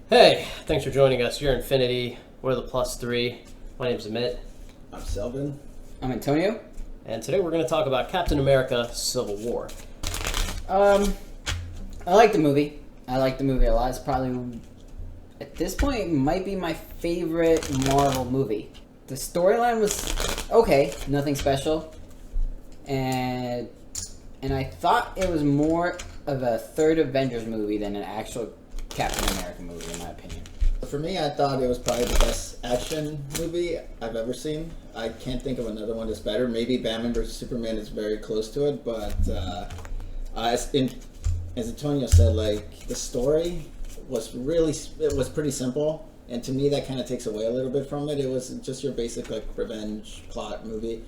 Hey, thanks for joining us. You're Infinity. We're the Plus Three. My name's Amit, I'm Selvin. I'm Antonio. and today we're going to talk about Captain America: Civil War. I like the movie. I like the movie a lot. It's probably, at this point, it might be my favorite Marvel movie. The storyline was okay, nothing special, and I thought it was more of a third Avengers movie than an actual Captain America movie, in my opinion. For me, I thought it was probably the best action movie I've ever seen. I can't think of another one that's better. Maybe Batman vs Superman is very close to it, but as Antonio said, like the story was pretty simple, and to me that kind of takes away a little bit from it. It was just your basic like revenge plot movie.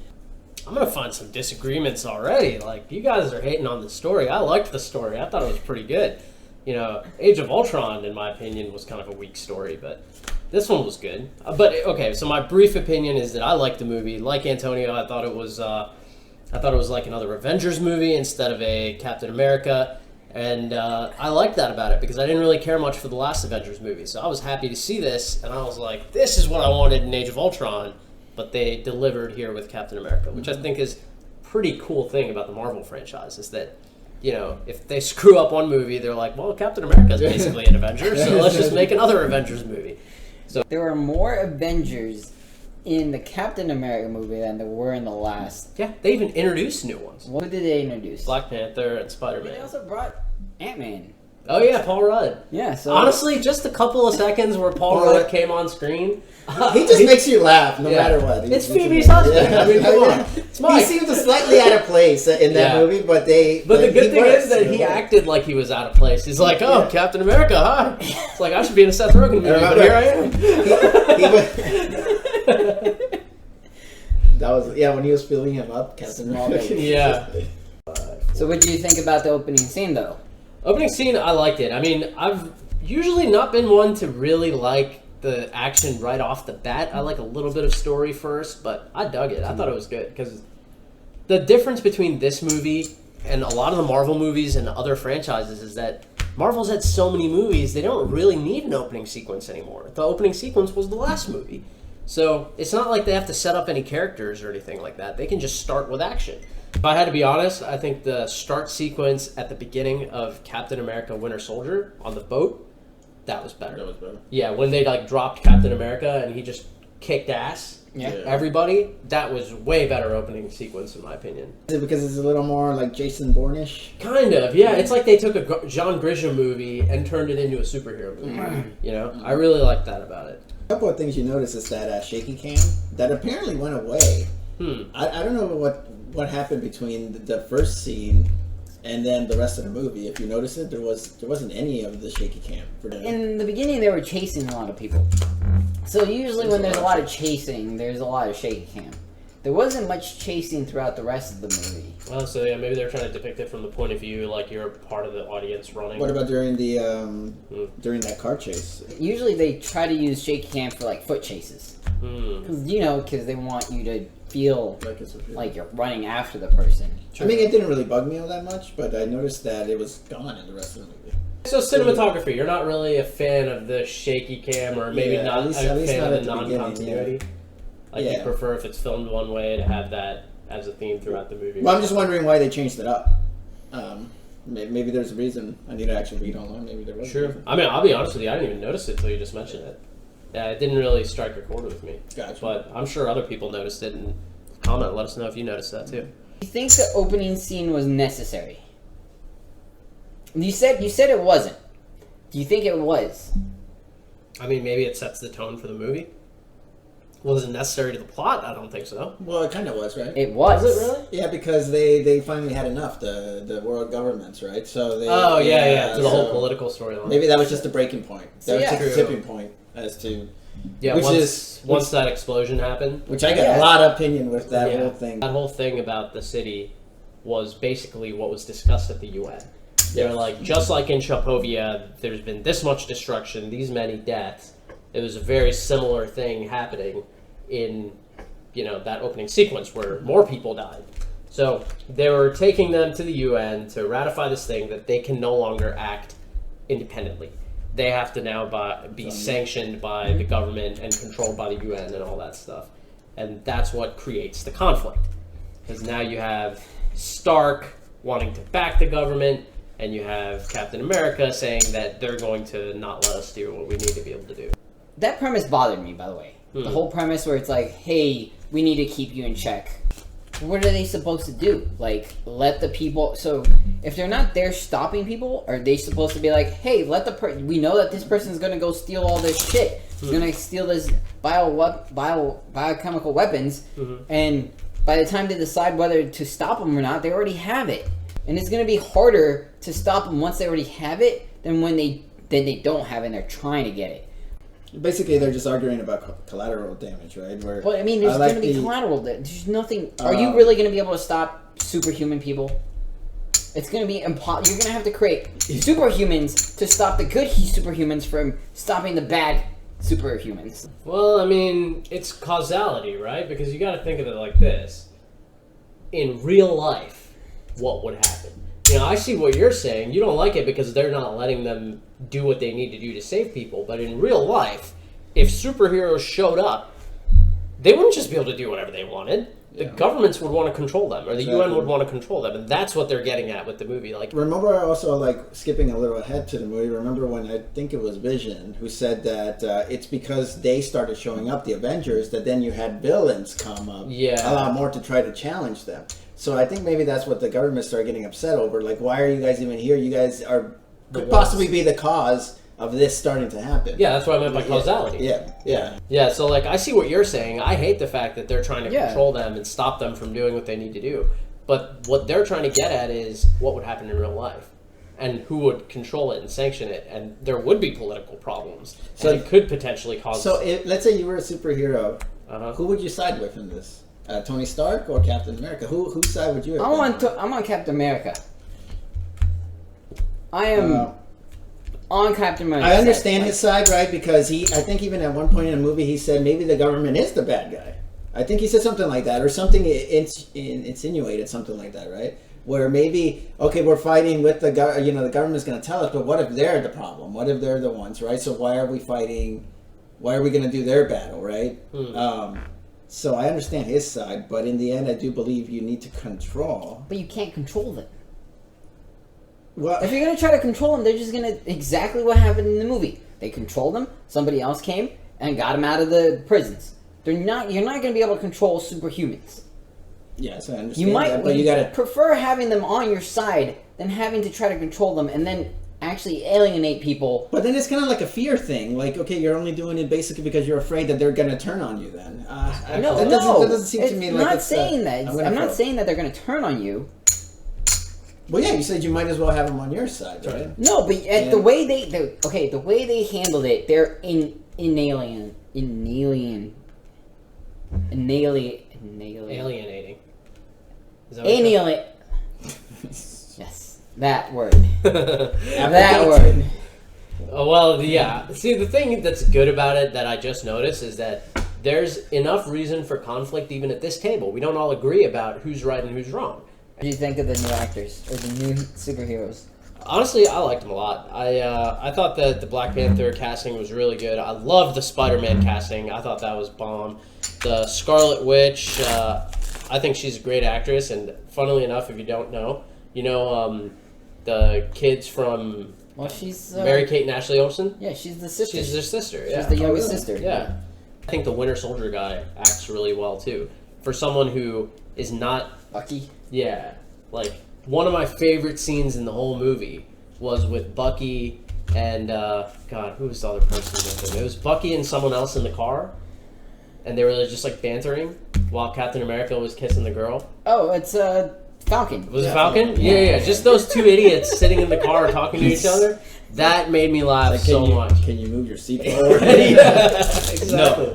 I'm going to find some disagreements already. Like, you guys are hating on the story. I liked the story. I thought it was pretty good. You know, Age of Ultron, in my opinion, was kind of a weak story, but this one was good. But okay, so my brief opinion is that I liked the movie. Like Antonio, I thought it was like another Avengers movie instead of a Captain America, and I liked that about it because I didn't really care much for the last Avengers movie. So I was happy to see this, and I was like, this is what I wanted in Age of Ultron, but they delivered here with Captain America, which I think is a pretty cool thing about the Marvel franchise, is that, you know, if they screw up one movie, they're like, well, Captain America is basically an Avenger, so let's just make another Avengers movie. So There were more Avengers in the Captain America movie than there were in the last. yeah, they even introduced new ones. What did they introduce? Black Panther and They Spider-Man. also brought Ant-Man. Oh yeah, Paul Rudd. Yeah, so Honestly, just a couple of seconds where Paul Rudd came on screen. He just makes you laugh no Yeah. matter what. It's He's Phoebe's husband. Yeah. I mean, come on. It's He Mike. seemed slightly out of place in that Yeah. movie, but But the good thing is that he acted like he was out of place. He's like, oh, Yeah. Captain America, hi. It's like, I should be in a Seth Rogen movie, but here I am. That was when he was filling him up, Captain America. Yeah. So what do you think about the opening scene, though? Opening scene, I liked it. I mean, I've usually not been one to really like the action right off the bat. I like a little bit of story first, but I dug it. I thought it was good because the difference between this movie and a lot of the Marvel movies and other franchises is that Marvel's had so many movies, they don't really need an opening sequence anymore. The opening sequence was the last movie. So it's not like they have to set up any characters or anything like that. They can just start with action. If I had to be honest, I think the start sequence at the beginning of Captain America Winter Soldier on the boat, that was better. That was better. Yeah, when they like dropped Captain America and he just kicked ass, Yeah. everybody, that was way better opening sequence in my opinion. Is it because it's a little more like Jason Bourne-ish? Kind of, yeah. It's like they took a John Grisham movie and turned it into a superhero movie. You know, I really like that about it. A couple of things you notice is that shaky cam that apparently went away. I don't know what happened between the first scene and then the rest of the movie. If you notice it, there wasn't any of the shaky cam for that. In the beginning, they were chasing a lot of people. So usually when there's a lot of chasing, there's a lot of shaky cam. There wasn't much chasing throughout the rest of the movie. Well, so yeah, maybe they're trying to depict it from the point of view like you're part of the audience running. What about during the during that car chase? Usually they try to use shaky cam for like foot chases. Because they want you to feel Like it's like you're running after the person. I mean, it didn't really bug me all that much, but I noticed that it was gone in the rest of the movie. So cinematography, you're not really a fan of the shaky cam, or maybe Yeah, not at least a fan not of at the the beginning, non-continuity. Like you Yeah. prefer if it's filmed one way to have that as a theme throughout the movie. Well, I'm just wondering why they changed it up. Maybe there's a reason. I need to actually read online. Maybe there was. A Sure. reason. I mean, I'll be honest with you, I didn't even notice it until you just mentioned it. Yeah, it didn't really strike a chord with me. Gotcha. But I'm sure other people noticed it, and comment, let us know if you noticed that too. Do you think the opening scene was necessary? You said it wasn't. Do you think it was? I mean, maybe it sets the tone for the movie. Was it necessary to the plot? I don't think so. Well, it kind of was, right? It was. Was it really? Yeah, because they finally had enough, the world governments, right? So they. Oh, yeah, to the whole so political storyline. Maybe that was just a breaking point. That So, was yeah. just a tipping point as to Yeah, which once that explosion happened. which I got Yeah. a lot of opinion with that Yeah. whole thing. That whole thing about the city was basically what was discussed at the UN. They're like, just like in Chapovia, there's been this much destruction, these many deaths. It was a very similar thing happening in, that opening sequence where more people died. So they were taking them to the UN to ratify this thing that they can no longer act independently. they have to now be sanctioned by the government and controlled by the UN and all that stuff. And that's what creates the conflict. Because now you have Stark wanting to back the government, and you have Captain America saying that they're going to not let us do what we need to be able to do. That premise bothered me, by the way. The whole premise where it's like, hey, we need to keep you in check. What are they supposed to do? Like, let the people... So, if they're not there stopping people, are they supposed to be like, hey, let the... We know that this person's going to go steal all this shit. He's going to steal this biochemical weapons, and by the time they decide whether to stop them or not, they already have it. And it's going to be harder to stop them once they already have it than when they don't have it and they're trying to get it. Basically, they're just arguing about collateral damage, right? Where Well, I mean, there's going to be collateral. There's nothing. Are you really going to be able to stop superhuman people? It's going to be impossible. You're going to have to create superhumans to stop the good superhumans from stopping the bad superhumans. Well, I mean, it's causality, right? Because you got to think of it like this. In real life, what would happen? You know, I see what you're saying. You don't like it because they're not letting them do what they need to do to save people. But in real life, if superheroes showed up, they wouldn't just be able to do whatever they wanted. The governments would want to control them, or the UN would want to control them, and that's what they're getting at with the movie. Like, remember, also, like, skipping a little ahead to the movie, remember when I think it was Vision who said that it's because they started showing up, the Avengers, that then you had villains come up a lot more to try to challenge them. So I think maybe that's what the government started getting upset over. Like, why are you guys even here? You guys could possibly be the cause of this starting to happen. Yeah, that's what I meant by causality. Yeah, so, like, I see what you're saying. I hate the fact that they're trying to control them and stop them from doing what they need to do. But what they're trying to get at is what would happen in real life. And who would control it and sanction it. And there would be political problems. So it could potentially cause... So, let's say you were a superhero. Who would you side with in this? Tony Stark or Captain America? Whose side would you have I'm on Captain America. I am... on Captain America. I understand his side, right? Because I think even at one point in the movie, he said maybe the government is the bad guy. I think he said something like that, or something insinuated something like that, right? Where maybe, okay, we're fighting with the the government's going to tell us, but what if they're the problem? What if they're the ones, right? So why are we fighting? Why are we going to do their battle, right? So I understand his side, but in the end, I do believe you need to control. But you can't control them. Well, if you're going to try to control them, they're just going to... Exactly what happened in the movie. They controlled them, somebody else came, and got them out of the prisons. You're not going to be able to control superhumans. Yes, I understand you might, that, but you got to... prefer having them on your side than having to try to control them and then actually alienate people. But then it's kind of like a fear thing. Like, okay, you're only doing it basically because you're afraid that they're going to turn on you then. That doesn't seem to me like it's... I'm not saying that they're going to turn on you. Well, yeah, you said you might as well have them on your side, right? No, but the way the way they handled it, they're alienating. Alienate. Yes, that word. That word. Well, yeah. See, the thing that's good about it that I just noticed is that there's enough reason for conflict even at this table. We don't all agree about who's right and who's wrong. What do you think of the new actors or the new superheroes? Honestly, I liked them a lot. I thought that the Black Panther casting was really good. I loved the Spider-Man casting. I thought that was bomb. The Scarlet Witch, I think she's a great actress. And funnily enough, if you don't know, the kids from she's Mary-Kate and Ashley Olsen. Yeah, she's the sister. She's their sister. Yeah. She's the youngest sister. Yeah. I think the Winter Soldier guy acts really well too. For someone who is not Bucky. Yeah, like one of my favorite scenes in the whole movie was with Bucky and God, who was the other person with him? It was Bucky and someone else in the car, and they were just like bantering while Captain America was kissing the girl. Oh, it's Falcon. Was it Falcon? Yeah. Just those two idiots sitting in the car talking to each other. That made me laugh so much. Can you move your seat forward? Exactly. No.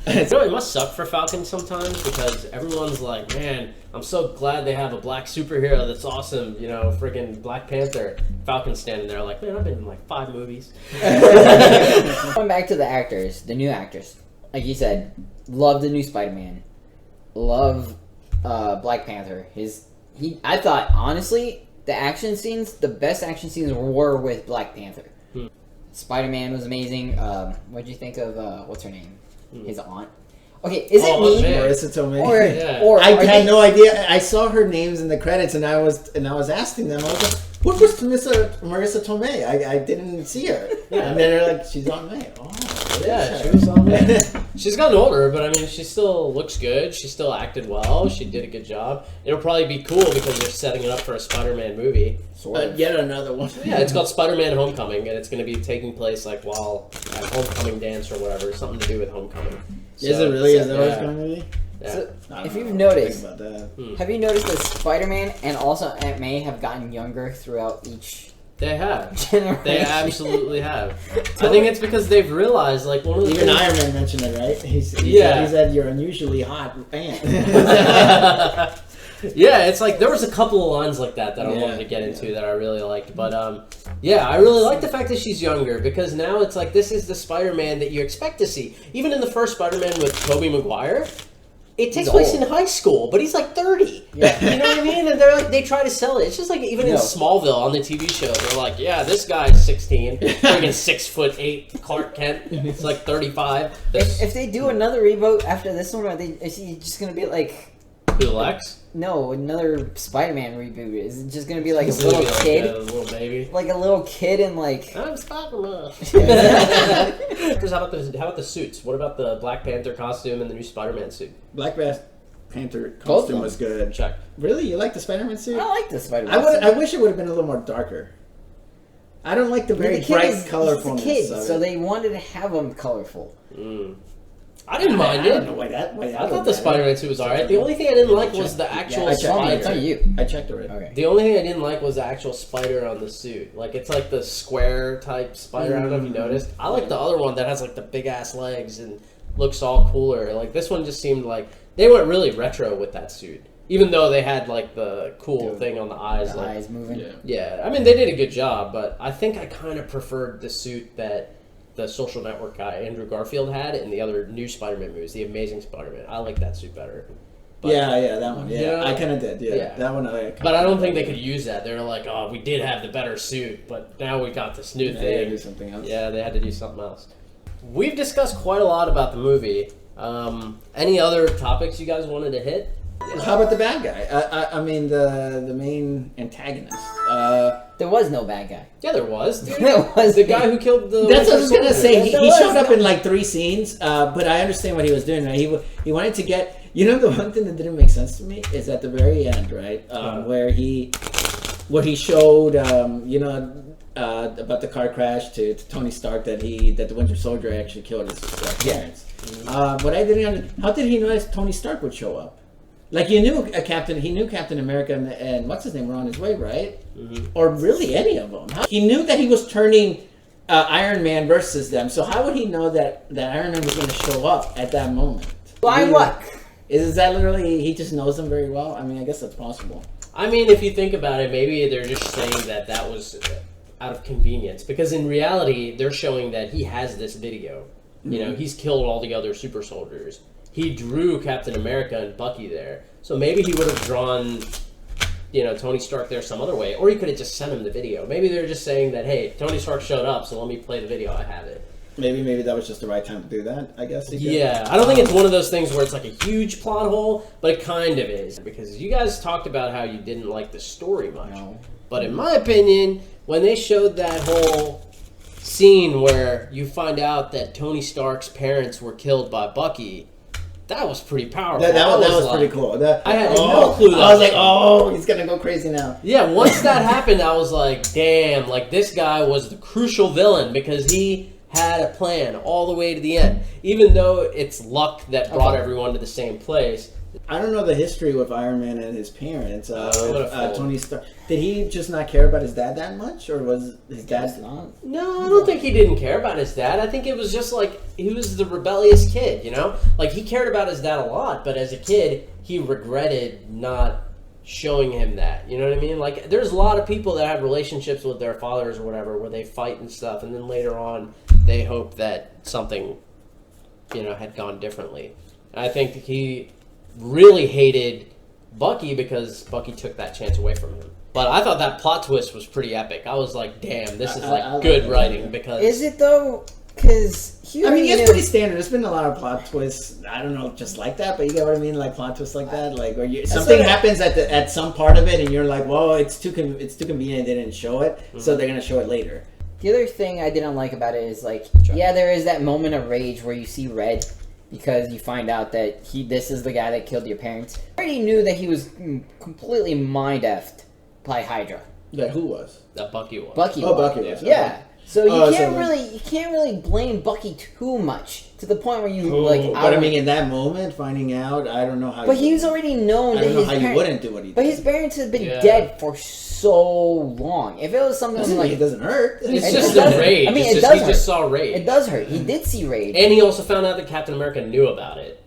It must suck for Falcon sometimes because everyone's like, man, I'm so glad they have a black superhero that's awesome, freaking Black Panther. Falcon's standing there like, man, I've been in like 5 movies. Going back to the actors, the new actors. Like you said, love the new Spider-Man. Love Black Panther. I thought, honestly, the action scenes, the best action scenes were with Black Panther. Spider-Man was amazing. What'd you think of what's her name? His aunt. Okay, is it me? man. Marissa Tomei. Or, Yeah. or I are had they- no idea. I saw her names in the credits, and I was asking them. I was like, "What was Marissa Tomei? I didnn't see her." Yeah. And then they're like, "She's on May." Oh, Yeah, she was on there. She's gotten older, but I mean, she still looks good. She still acted well. She did a good job. It'll probably be cool because they're setting it up for a Spider-Man movie. Sort of. Yet another one. Yeah, it's called Spider-Man Homecoming, and it's going to be taking place like while at homecoming dance or whatever, something to do with homecoming. Is it really? Is that what it's yeah. going to be? Yeah. So, I don't if know. you've Think noticed, about that. have you noticed that Spider-Man and also Aunt May have gotten younger throughout each They have. generation? They absolutely have. I think it's because they've realized, like, one of the Even things... Iron Man mentioned it, right? He Yeah. said you're unusually hot aunt. Yeah, it's like there was a couple of lines like that I Yeah, wanted to get into that I really liked, but yeah, I really like the fact that she's younger because now it's like this is the Spider-Man that you expect to see. Even in the first Spider-Man with Tobey Maguire, it takes He's place old. in high school, but he's like 30. Yeah. You know what I mean? And they're like they try to sell it. It's just like even in No. Smallville on the TV show, they're like, yeah, this guy's 16, freaking 6'8" Clark Kent. It's like 35. If they do another reboot after this one, is he just gonna be like Who, Lex? no another Spider-Man reboot? Is it just gonna be like a He's gonna little be kid, like a little baby. like a little kid and like? I'm Spider-Man. How about the suits? What about the Black Panther costume and the new Spider-Man suit? Black Panther Both of costume them. was good. Check. Really, you like the Spider-Man suit? I like the Spider-Man. I wish it would have been a little more darker. I don't like the very bright colorfulness. Kid, of so it. they wanted to have them colorful. I didn't mind I don't know it. why that. I thought the Spider-Man suit was alright. The only thing I didn't like was the actual I checked. Oh, it's on spider. you. I checked already. Okay. The only thing I didn't like was the actual spider on the suit. Like it's like the square type spider. I don't know if you noticed. I like the other one that has like the big ass legs and looks all cooler. Like this one just seemed like they went really retro with that suit. Even though they had like the cool Dude, thing on the eyes. The like, eyes moving. Yeah. yeah, I mean they did a good job, but I think I kind of preferred the suit that the Social Network guy Andrew Garfield had in the other new Spider-Man movies, the Amazing Spider-Man. I like that suit better. But, Yeah, that one. Yeah, Yeah. I kind of did. Yeah. Yeah. That one. But I don't think they could use that. They're like, oh, we did have the better suit, but now we got this new They had to do thing. something else. Yeah, they had to do something else. We've discussed quite a lot about the movie. Any other topics you guys wanted to hit? How about the bad guy? I mean the main antagonist. There was no bad guy. Yeah, there was. Dude. There was The guy who killed the... That's what I was gonna say. He There showed was up in like 3 scenes, but I understand what he was doing. Right? He wanted to get. You know, the one thing that didn't make sense to me is at the very end, right, where he showed, about the car crash to Tony Stark that the Winter Soldier actually killed his parents. But I didn't understand. How did he know that Tony Stark would show up? Like he knew Captain America and what's his name were on his way, right? Mm-hmm. Or really any of them. He knew that he was turning Iron Man versus them. So how would he know that Iron Man was going to show up at that moment? Blind luck. Is that literally he just knows them very well? I mean, I guess that's possible. I mean, if you think about it, maybe they're just saying that was out of convenience. Because in reality, they're showing that he has this video. You know, he's killed all the other super soldiers. He drew Captain America and Bucky there. So maybe he would have drawn, Tony Stark there some other way. Or he could have just sent him the video. Maybe they're just saying that, hey, Tony Stark showed up, so let me play the video. I have it. Maybe that was just the right time to do that, I guess. Yeah, I don't think it's one of those things where it's like a huge plot hole, but it kind of is. Because you guys talked about how you didn't like the story much. No. But in my opinion, when they showed that whole scene where you find out that Tony Stark's parents were killed by Bucky, that was pretty powerful. That was like- pretty cool. I had no clue that I was was like, oh, he's going to go crazy now. Yeah, once that happened, I was like, damn, like this guy was the crucial villain because he had a plan all the way to the end. Even though it's luck that brought everyone to the same place. I don't know the history with Iron Man and his parents. what a fool. Tony Stark. Did he just not care about his dad that much, or was his dad? Not. No, I don't think he didn't care about his dad. I think it was just like he was the rebellious kid, Like he cared about his dad a lot, but as a kid, he regretted not showing him that. You know what I mean? Like there's a lot of people that have relationships with their fathers or whatever where they fight and stuff, and then later on they hope that something, had gone differently. And I think he really hated Bucky because Bucky took that chance away from him. But I thought that plot twist was pretty epic. I was like, damn, this is like I good like writing that. because Is it though? Because I mean, it's pretty standard. There's been a lot of plot twists. I don't know, just like that, but you get what I mean, like plot twists like that, like where something happens at some part of it, and you're like, well, it's too convenient. They didn't show it, so they're gonna show it later. The other thing I didn't like about it is like, yeah, there is that moment of rage where you see Red because you find out that this is the guy that killed your parents. I already knew that he was completely mind-effed by Hydra. That who was? that Bucky was. Bucky. Oh, was. Bucky was. Yeah. So you Oh, can't so you can't really blame Bucky too much to the point where you Oh, like. but I mean, in that moment, finding out, I don't know how. But he's already known I that don't know his how you parents. wouldn't do what he did. But his parents have been Yeah. dead for so long. If it was something Doesn't like mean it doesn't hurt. It's It just does- the rage. I mean, It's it just, does he just hurt. saw rage. it does hurt. He did see Raid. And he also found out that Captain America knew about it.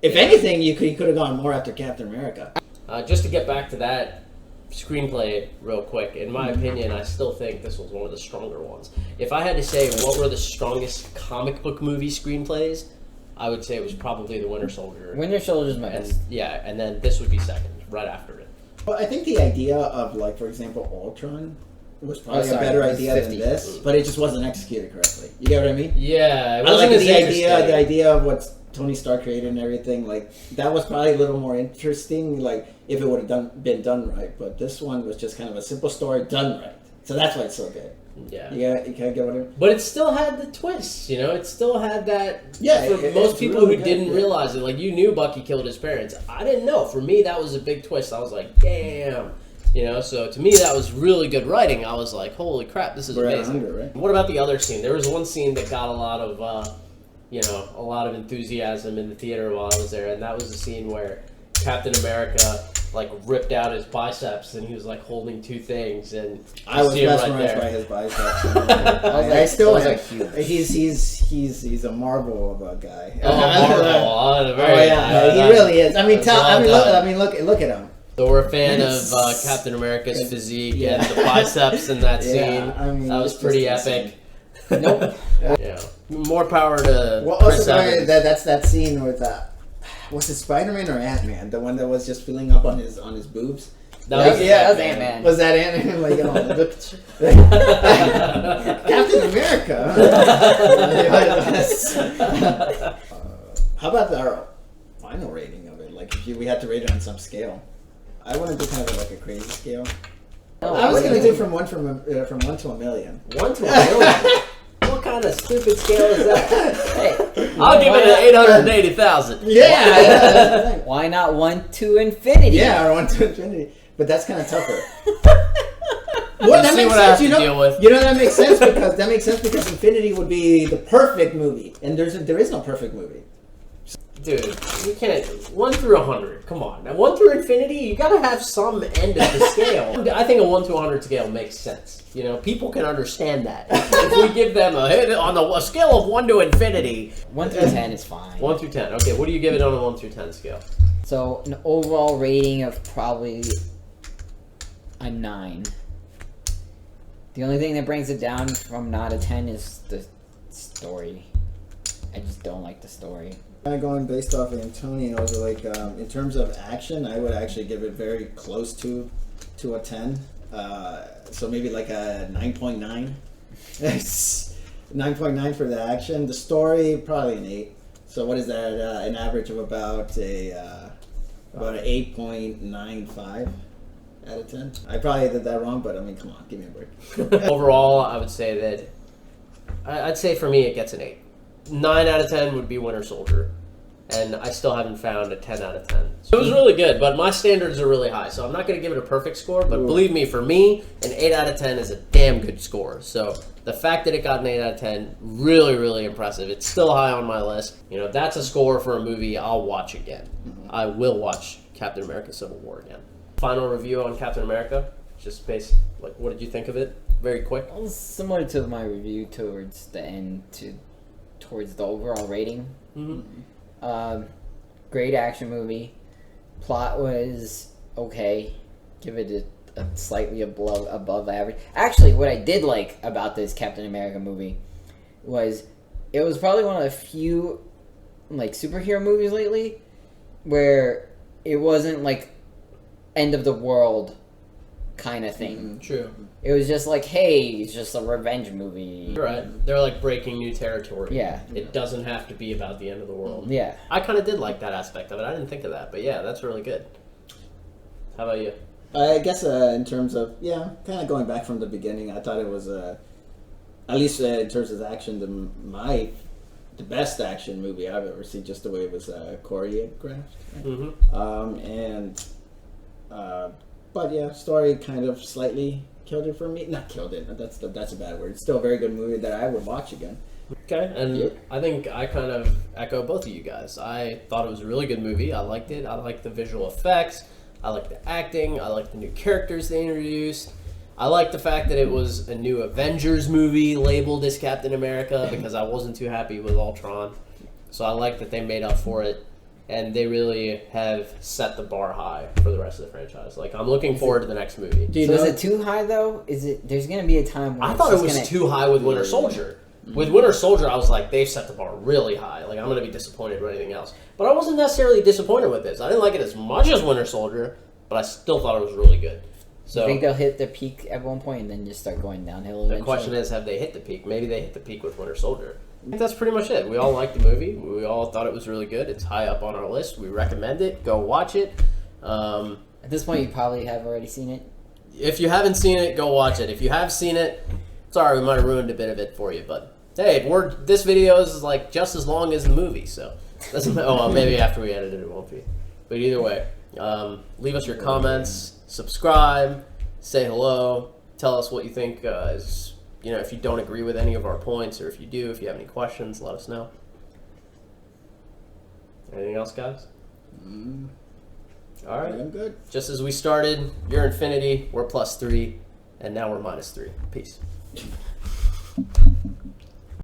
If anything, he could have gone more after Captain America. Just to get back to that screenplay real quick, in my opinion, I still think this was one of the stronger ones. If I had to say what were the strongest comic book movie screenplays, I would say it was probably The Winter Soldier. Winter Soldier's my And best. yeah, and then this would be second, right after it. Well, I think the idea of, like, for example, Ultron was probably Oh, sorry, a better it was idea 50. than this, but it just wasn't executed correctly. You get what I mean? Yeah, it I wasn't like as the interesting. idea of what Tony Stark created and everything. Like that was probably a little more interesting. Like if it would have been done right, but this one was just kind of a simple story done right. So that's why it's so good. Yeah. You can't get what I mean. But it still had the twists, you know. It still had that. Yeah, For it- most it's people really who good, didn't yeah. realize it, like you knew Bucky killed his parents. I didn't know. For me, that was a big twist. I was like, damn, you know. So to me, that was really good writing. I was like, holy crap, this is We're at amazing. 100, right? What about the other scene? There was one scene that got a lot of, a lot of enthusiasm in the theater while I was there, and that was the scene where Captain America like ripped out his biceps and he was like holding two things, and I was see him mesmerized by his biceps. I like- still I was am. like huge. He's a marvel of a guy. Oh, Marvel. Oh Very yeah, he nice. really is. I mean, That's well done. look at him. So we're a fan of Captain America's physique and the biceps in that scene. Yeah, I mean, that was it's pretty just epic. Nope. Yeah, more power to Well, Chris also Evans. that's that scene with was it Spider-Man or Ant-Man? The one that was just filling up on his boobs. That was that was Ant-Man. Ant-Man. Was that Ant-Man? Like, look, Captain America. How about our final rating of it? Like, if we had to rate it on some scale, I want to do kind of like a crazy scale. I was gonna do from one to a million. 1 to 1,000,000. What kind of stupid scale is that? Hey, I'll give it an 880,000. Yeah, why not 1 to infinity? yeah, or 1 to infinity. But that's kind of tougher. You Well, that see makes what I have sense. to deal with. You know that makes sense because Infinity would be the perfect movie, and there is no perfect movie. Dude, you can't. 1 through 100. Come on. Now, 1 through infinity, you gotta have some end of the scale. I think a 1 to 100 scale makes sense. You know, people can understand that. If we give them on a scale of 1 to infinity. 1 through 10 is fine. 1 through 10. Okay, what do you give it on a 1 through 10 scale? So an overall rating of probably a 9. The only thing that brings it down from not a 10 is the story. I just don't like the story. Kind of going based off of Antonio's, like in terms of action, I would actually give it very close to a 10. So maybe like a 9.9. 9.9 for the action. The story probably an 8. So what is that? An average of about an 8.95 out of 10. I probably did that wrong, but I mean, come on, give me a break. Overall, I would say that. I'd say for me, it gets an 8. 9 out of 10 would be Winter Soldier. And I still haven't found a 10 out of 10. So it was really good, but my standards are really high. So I'm not going to give it a perfect score, but believe me, for me, an 8 out of 10 is a damn good score. So the fact that it got an 8 out of 10, really, really impressive. It's still high on my list. You know, that's a score for a movie I'll watch again. I will watch Captain America Civil War again. Final review on Captain America. Just based, like, what did you think of it? Very quick. Well, similar to my review towards the end, towards the overall rating. Mm-hmm. Great action movie. Plot was okay. Give it a slightly above average. Actually, what I did like about this Captain America movie was it was probably one of the few like superhero movies lately where it wasn't like end of the world kind of thing. True. It was just like, hey, it's just a revenge movie. You're right. They're like breaking new territory. Yeah. It doesn't have to be about the end of the world. Yeah. I kind of did like that aspect of it. I didn't think of that, but yeah, that's really good. How about you? I guess in terms of kind of going back from the beginning, I thought it was at least in terms of action, the best action movie I've ever seen. Just the way it was choreographed, Mm-hmm. but yeah, story kind of slightly killed it for me. Not killed it. That's a bad word. It's still a very good movie that I would watch again. Okay, and Yeah. I think I kind of echo both of you guys. I thought it was a really good movie. I liked it. I liked the visual effects. I liked the acting. I liked the new characters they introduced. I liked the fact that it was a new Avengers movie labeled as Captain America because I wasn't too happy with Ultron. So I like that they made up for it, and they really have set the bar high for the rest of the franchise. Like, I'm looking forward to the next movie. Do you So know? is it too high though? Is it? There's gonna be a time when I it's thought it just was gonna- too high with Winter Soldier. With Winter Soldier, I was like, they've set the bar really high. Like, I'm going to be disappointed with anything else. But I wasn't necessarily disappointed with this. I didn't like it as much as Winter Soldier, but I still thought it was really good. So You think they'll hit their peak at one point and then just start going downhill? the Eventually? question is, have they hit the peak? Maybe they hit the peak with Winter Soldier. I think that's pretty much it. We all liked the movie. We all thought it was really good. It's high up on our list. We recommend it. Go watch it. At this point, you probably have already seen it. If you haven't seen it, go watch it. If you have seen it, sorry, we might have ruined a bit of it for you, but hey, this video is like just as long as the movie, so doesn't. Oh well, maybe after we edit it, it won't be. But either way, leave us your comments, subscribe, say hello, tell us what you think. If you don't agree with any of our points, or if you do, if you have any questions, let us know. Anything else, guys? All right. I'm good. Just as we started, you're infinity, we're +3, and now we're -3. Peace.